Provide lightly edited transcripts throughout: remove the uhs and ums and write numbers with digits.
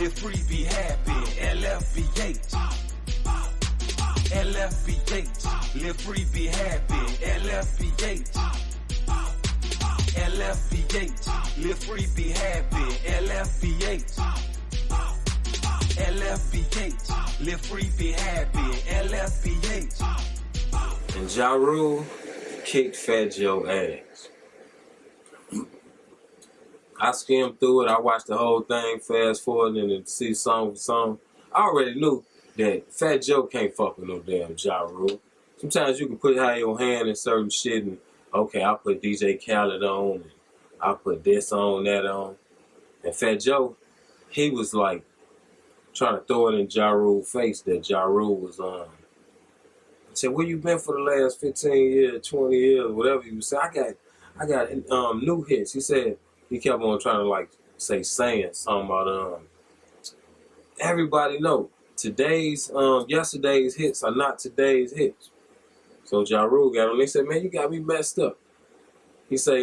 live free, be happy. LFBH. LFBH. Live free, be happy. LFBH. LFBH. Live free, be happy. LFBH. LFBH. Live free, be happy. LFBH. And Ja Rule kicked Fat Joe ass. I skimmed through it. I watched the whole thing, fast forward, and then see song for song. I already knew that Fat Joe can't fuck with no damn Ja Rule. Sometimes you can put out your hand in certain shit and, okay, I put DJ Khaled on, and I put this on, that on. And Fat Joe, he was like trying to throw it in Ja Rule's face that Ja Rule was on. I said, where you been for the last 15 years, 20 years, whatever you said? I got new hits. He said, he kept on trying to like saying something about everybody know yesterday's hits are not today's hits. So Ja Rule got on. He said, man, you got me messed up. He said,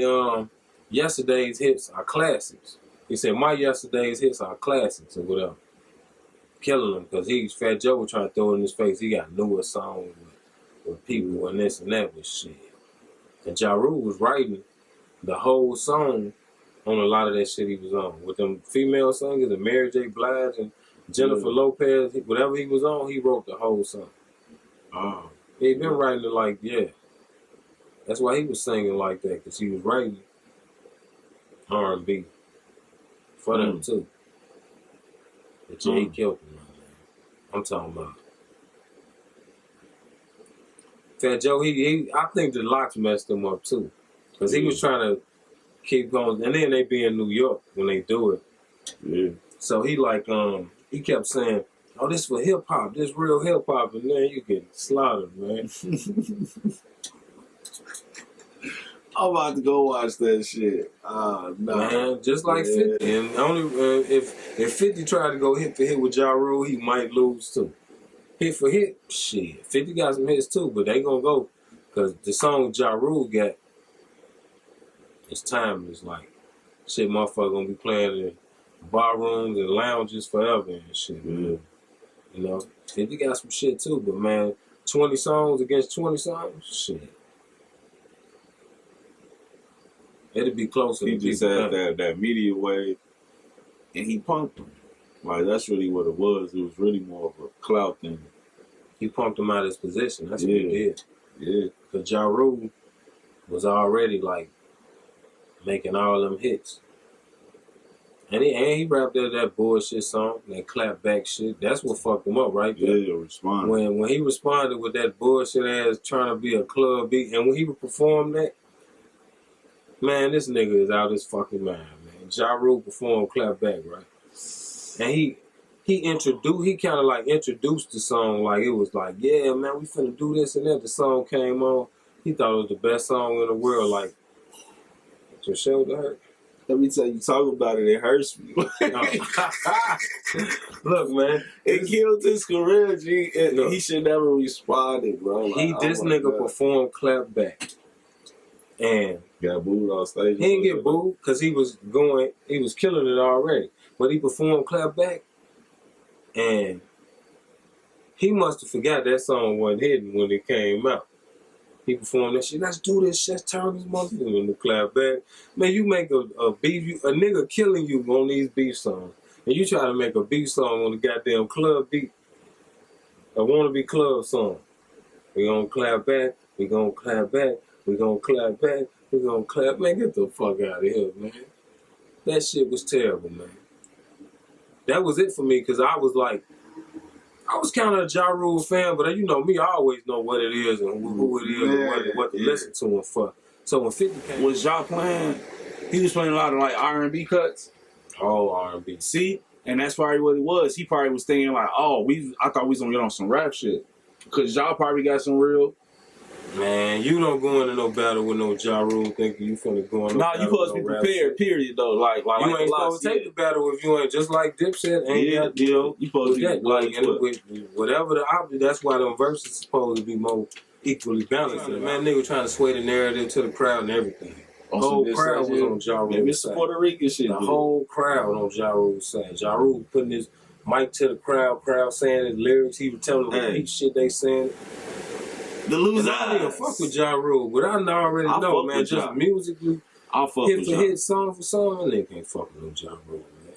yesterday's hits are classics. He said, my yesterday's hits are classics or whatever. Killing him because Fat Joe was trying to throw it in his face. He got newer songs with people and this and that with shit. And Ja Rule was writing the whole song on a lot of that shit he was on. With them female singers and Mary J. Blige and Jennifer Lopez, whatever he was on, he wrote the whole song. He been writing it like, yeah. That's why he was singing like that, because he was writing R&B for them too. But yeah, he killed him. I'm talking about Fat Joe. I think the locks messed him up too, because he was trying to keep going, and then they be in New York when they do it. Yeah. So he like he kept saying, "Oh, this for hip hop, this real hip hop," and then you get slaughtered, man. I'm about to go watch that shit. No. Man, just like 50. And only if 50 tried to go hit for hit with Ja Rule, he might lose too. Hit for hit, shit. 50 got some hits too, but they gonna go, because the song Ja Rule got, it's timeless. Like, shit, motherfucker gonna be playing in bar rooms and lounges forever and shit. Man. You know, 50 got some shit too, but man, 20 songs against 20 songs, shit. It'd be closer. He just had that media wave, and he punked him. Like, that's really what it was. It was really more of a clout thing. He punked him out of his position. That's what he did. Yeah. Because Ja Rule was already, like, making all them hits. And he rapped that bullshit song, that clap back shit. That's what fucked him up right there. Yeah, respond. When he responded with that bullshit ass trying to be a club beat, and when he would perform that, man, this nigga is out his fucking mind, man. Ja Rule performed clap back, right? And he kind of like introduced the song like it was like, yeah, man, we finna do this and that. The song came on. He thought it was the best song in the world. Like, your shoulder hurt? Let me tell you, talk about it, it hurts me. Look, man. It killed his career, G. He should never responded, bro. Like, this nigga performed clap back. And got booed on stage. He didn't get booed because he was killing it already. But he performed clap back, and he must have forgot that song wasn't hidden when it came out. He performed that shit. Let's do this shit. Let's turn this motherfucker into clap back. Man, you make a beef, a nigga killing you on these beef songs, and you try to make a beef song on the goddamn club beat, a wannabe club song. We gonna clap back. We gonna clap back. We gonna clap back. We gonna clap. Man, get the fuck out of here, man. That shit was terrible, man. That was it for me, because I was kind of a Ja Rule fan, but you know me, I always know what it is and who it is and what to listen to him for. So when 50 came... Was Ja playing? He was playing a lot of like R&B cuts? Oh, R&B. See? And that's probably what it was. He probably was thinking like, oh, I thought we was going to get on some rap shit. Because Ja probably got some real... Man, you don't go into no battle with no Ja Rule thinking you finna go in no battle. Nah, you supposed to be prepared, period, though. Like you ain't supposed to take the battle if you ain't, just like Dipset. You supposed to be with whatever the object. That's why them verses supposed to be more equally balanced. Man, nigga trying to sway the narrative to the crowd and everything. The whole crowd was on Ja Rule's Maybe it's the side. Puerto Rican shit. The whole crowd on Ja Rule's side. Ja Rule putting his mic to the crowd saying his lyrics. He was telling them the shit they saying. The losers. And I don't even fuck with Ja Rule, but I already know, man, just musically, I'll fuck hit with for Ja. hit, song for song, they can't fuck with no Ja Rule, man.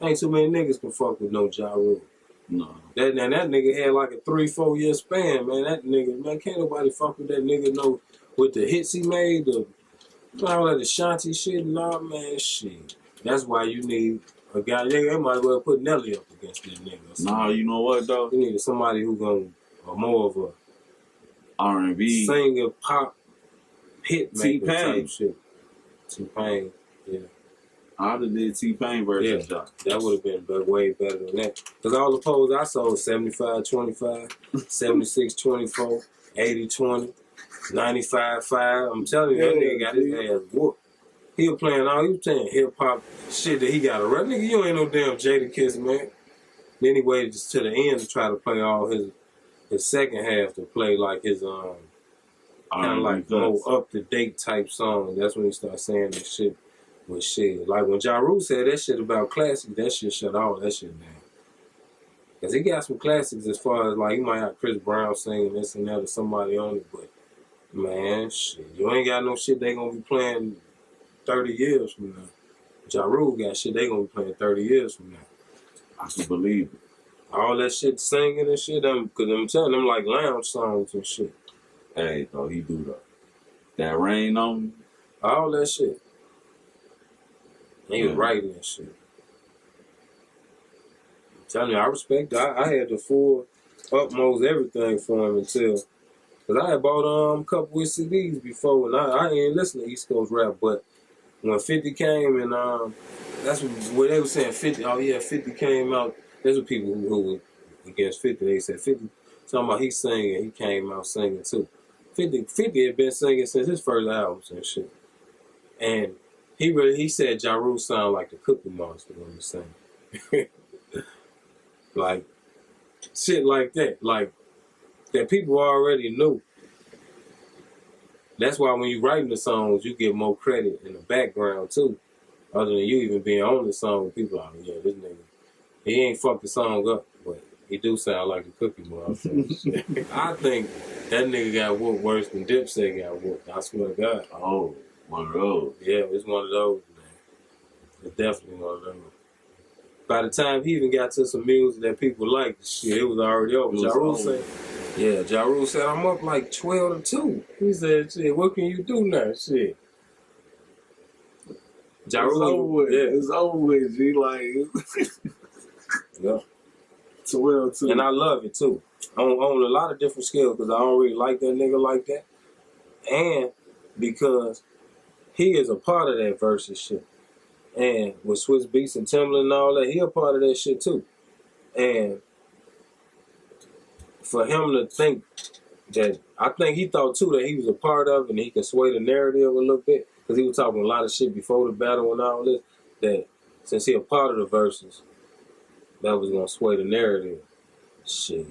Ain't too many niggas can fuck with no Ja Rule. No. That nigga had like a 3-4 year span, man. That nigga, man, can't nobody fuck with that nigga, no, with the hits he made, all that Ashanti shit and all, man, shit. That's why you need a guy, they might as well put Nelly up against that nigga. Nah, you know what, though? You need somebody who gonna, more of a R&B. singer, pop, hit maker T-Pain. type shit. T-Pain, yeah. I would have did T-Pain versus Ja. That would have been way better than that. Because all the polls I saw was 75-25, 76-24, 80-20, 95-5. I'm telling you, that nigga got his ass whooped. He was playing hip-hop shit that he got a rap. Nigga, you ain't no damn Jadakiss, man. Then he waited to the end to try to play all his second half to play like his kind of like more up-to-date type song. That's when he started saying that shit with shit. Like when Ja Rule said that shit about classics, that shit shut all that shit down. Because he got some classics as far as like, he might have Chris Brown singing this and that or somebody on it, but man, shit, you ain't got no shit they gonna be playing 30 years from now. Ja Rule got shit they gonna be playing 30 years from now. I can believe it. All that shit singing and shit, because I'm telling them like lounge songs and shit. Hey, though, he do though. That Rain on Me. All that shit. He was writing that shit. I'm telling you, I respect that. I had the full utmost everything for him until, because I had bought a couple of CDs before, and I ain't listening to East Coast rap, but when 50 came and that's what they were saying, 50, oh yeah, 50 came out. There's some people who were against 50, they said 50, talking about he's singing, he came out singing too. 50 had been singing since his first albums and shit. And he said Ja Rule sounded like the Cookie Monster when he sang. Like, shit like that. Like, that people already knew. That's why when you writing the songs, you get more credit in the background too. Other than you even being on the song, people are like, yeah, this nigga, he ain't fucked the song up, but he do sound like the Cookie Monster. I think that nigga got whooped worse than Dipset got whooped. I swear to God. Oh, one of those. Yeah, it's one of those, man. It's definitely one of those. By the time he even got to some music that people liked, shit, it was already over. Ja Rule said, I'm up like 12-2. He said, shit, what can you do now? Shit. Ja Rule, it's over with, G. Like, yeah. 12-2. And I love it too. On a lot of different scales because I don't really like that nigga like that. And because he is a part of that versus shit. And with Swiss Beats and Timbaland and all that, he a part of that shit too. And for him to think that, I think he thought too that he was a part of it and he could sway the narrative a little bit. Because he was talking a lot of shit before the battle and all this, that since he a part of the verses, that was going to sway the narrative. Shit.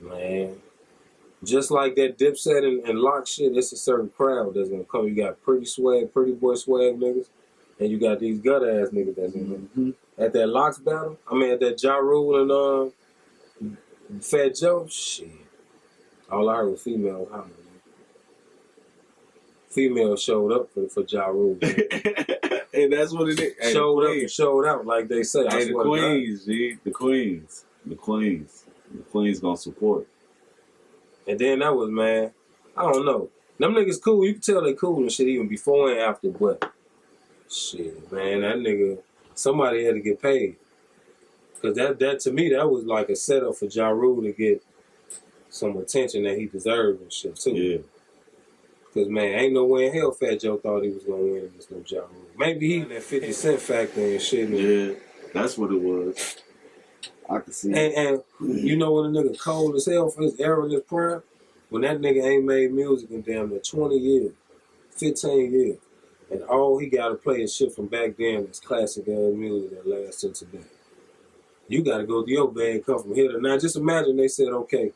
Man. Just like that Dipset and Lock shit, it's a certain crowd that's going to come. You got pretty boy swag niggas, and you got these gut-ass niggas that's in there. At that Locks battle, at that Ja Rule and Fat Joe, shit. All I heard was females hollering. Females showed up for Ja Rule. And that's what it is. Hey, showed up and showed out, like they say. Hey, the Queens, G. The Queens. The Queens gonna support. And then that was, man, I don't know. Them niggas cool. You can tell they cool and shit even before and after, but shit, man, that nigga, somebody had to get paid. Because that to me, that was like a setup for Ja Rule to get some attention that he deserved and shit, too. Yeah. Because, man, ain't no way in hell Fat Joe thought he was going to win against no Ja Rule. Maybe he that 50 Cent factor and shit. Yeah, that's what it was. I can see it. And you know when a nigga cold as hell for his era in his prime? When that nigga ain't made music in damn near 20 years, 15 years. And all he got to play is shit from back then is classic ass music that lasts till today. You got to go to your bag, come from here to now. Just imagine they said, okay,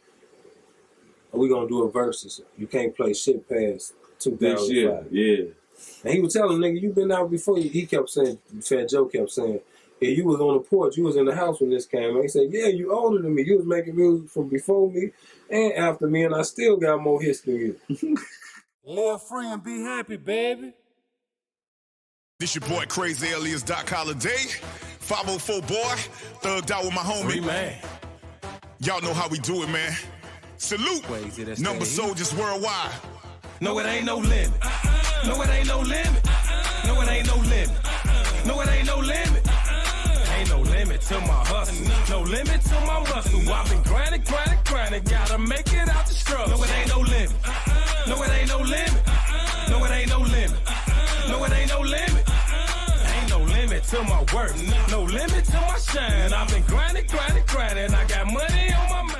we going to do a versus. You can't play shit past 2005. Yeah. And he was telling nigga, you been out before. He kept saying, Fat Joe kept saying, yeah, you was on the porch, you was in the house when this came out. He said, yeah, you older than me. You was making music from before me and after me, and I still got more hits than you. Live free and be happy, baby. This your boy Crazy alias Doc Holiday, 504 boy, thugged out with my homie. Man. Y'all know how we do it, man. Salute, Kwesi, number soldiers worldwide. No, it ain't no limit. No, it ain't no limit. No, it ain't no limit. No, it ain't no limit. Ain't no limit to my hustle. No limit to my muscle. I've been grinding. Gotta make it out the struggle. No, it ain't no limit. No, it ain't no limit. No, it ain't no limit. No, it ain't no limit. Ain't no limit to my work. No limit to my shine. I've been grinding. I got money on my mind.